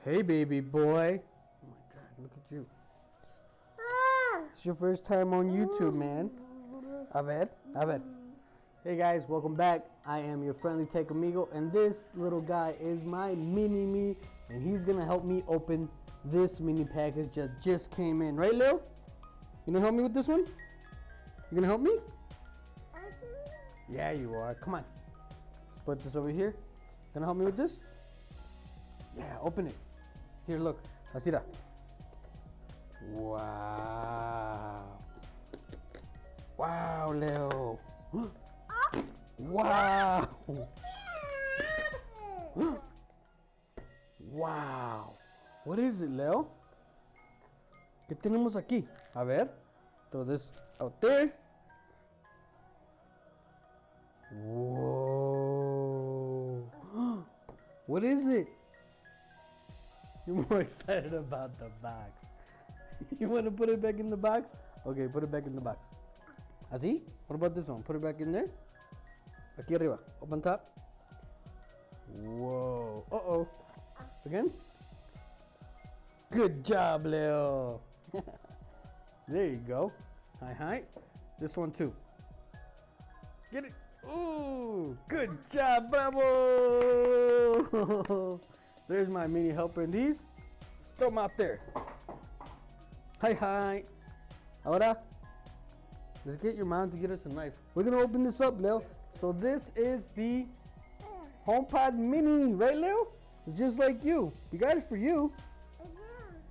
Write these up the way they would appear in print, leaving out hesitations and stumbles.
Hey, baby boy. Oh my God, look at you. It's your first time on YouTube, man. A ver. Hey guys, welcome back. I am your friendly tech amigo, and this little guy is my mini me, and he's gonna help me open this mini package that just came in. Right, Leo? You gonna help me with this one? You gonna help me? Yeah, you are. Come on. Put this over here. Gonna help me with this? Yeah, open it. Here, look. Así da. Wow. Wow, Leo. Wow. Wow. What is it, Leo? ¿Qué tenemos aquí? A ver. Throw this out there. Whoa. What is it? You're more excited about the box. You want to put it back in the box? Okay, put it back in the box. Así? What about this one? Put it back in there. Aquí arriba. Open top. Whoa. Uh-oh. Again? Good job, Leo. There you go. Hi. This one too. Get it. Ooh. Good job, bravo. There's my mini helper in these. Throw them out there. Hi. Ahora, let's get your mom to get us a knife. We're gonna open this up, Leo. So this is the HomePod Mini, right, Leo? It's just like you. We got it for you.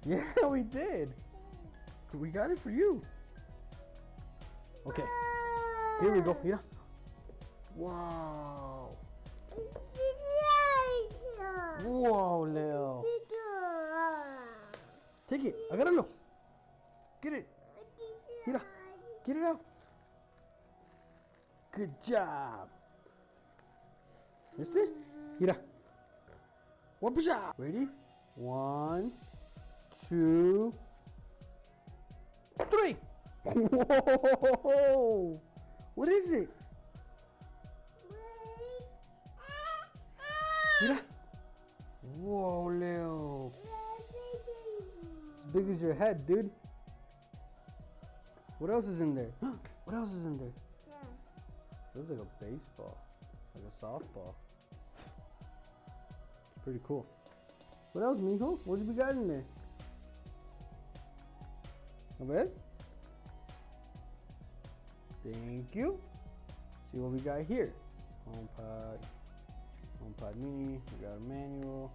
Yeah, we did. We got it for you. Okay. Here we go. Mira. Wow. Whoa, Leo. Take it. Agárralo. Get it. Mira. Get it out. Good job. ¿Viste? Mira. Whoopsha. Ready? 1, 2, 3. Whoa. What is it? Mira. Whoa, Leo. As big as your head, dude. What else is in there? What else is in there? Yeah. Feels like a baseball. Like a softball. It's pretty cool. What else, mijo? What do we got in there? A ver. Thank you. See what we got here. HomePod Mini, we got a manual,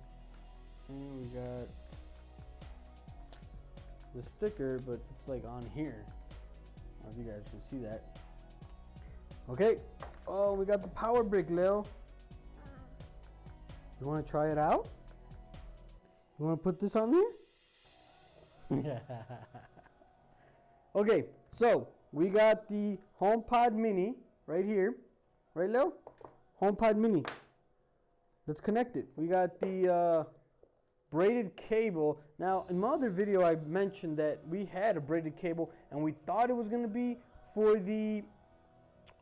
and we got the sticker, but it's like on here. I don't know if you guys can see that. Okay. Oh, we got the power brick, Leo. You want to try it out? You want to put this on there? Okay, so we got the HomePod Mini right here. Right, Leo? HomePod Mini. Let's connect it. We got the braided cable. Now, in my other video, I mentioned that we had a braided cable and we thought it was going to be for the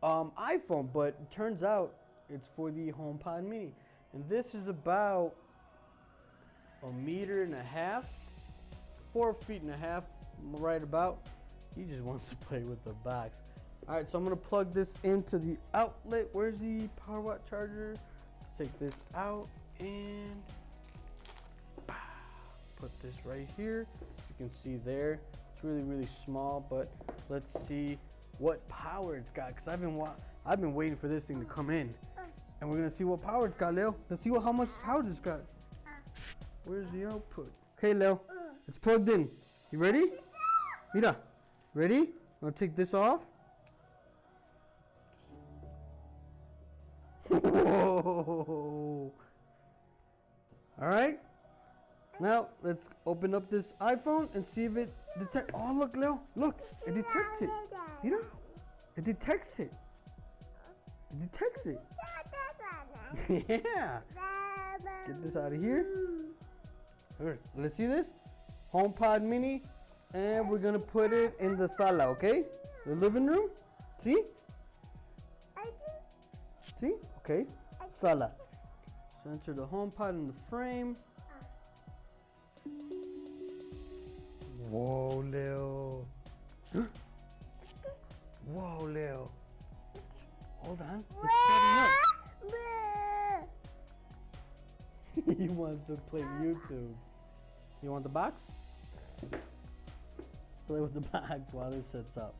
iPhone, but it turns out it's for the HomePod Mini. And this is about 1.5 meters, 4.5 feet, right about. He just wants to play with the box. All right, so I'm going to plug this into the outlet. Where's the power watt charger? Take this out and put this right here. You can see there, it's really small, but let's see what power it's got, because I've been waiting for this thing to come in, and we're gonna see what power it's got, Leo. Let's see how much power it's got. Where's the output? Okay, Leo, it's plugged in. You ready? Mira, ready? I'm gonna take this off. Whoa! All right. Now let's open up this iPhone and see if it detects. Oh, look, Leo! Look, it detects it. You know, it detects it. It detects it. Yeah. Get this out of here. All right. Let's see this HomePod Mini, and we're gonna put it in the sala. Okay, the living room. See? See? Okay. Sala. So enter the HomePod in the frame. Whoa, Leo. Whoa, Leo. Hold on. It's setting up. He wants to play YouTube. You want the box? Play with the box while this sets up.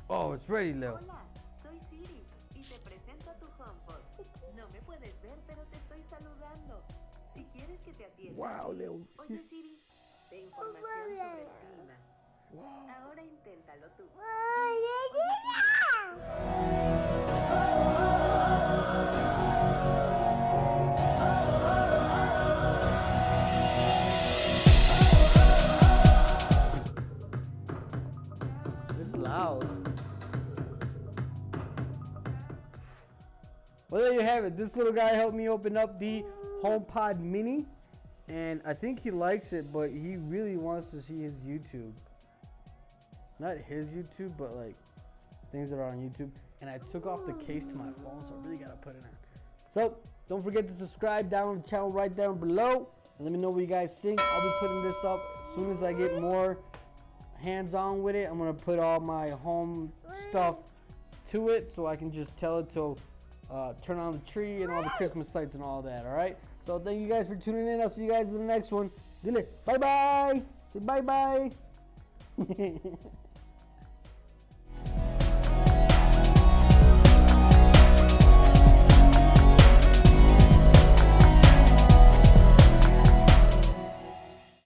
Oh, it's ready, Leo. Hola, soy Siri y te presento a tu HomePod. No me puedes ver, pero te estoy saludando. Si quieres que te atienda. Wow, Leo. Oye, Siri, de información sobre el clima. Ahora inténtalo tú. It's loud. Well, there you have it. This little guy helped me open up the HomePod Mini, and I think he likes it, but he really wants to see his YouTube. Not his YouTube, but like things that are on YouTube. And I took off the case to my phone, so I really gotta put it in. So don't forget to subscribe down on the channel right down below, and let me know what you guys think. I'll be putting this up as soon as I get more hands-on with it. I'm gonna put all my home stuff to it, so I can just tell it to turn on the tree and all the Christmas lights and all that. All right. So thank you guys for tuning in. I'll see you guys in the next one. Dile bye bye. Say bye bye.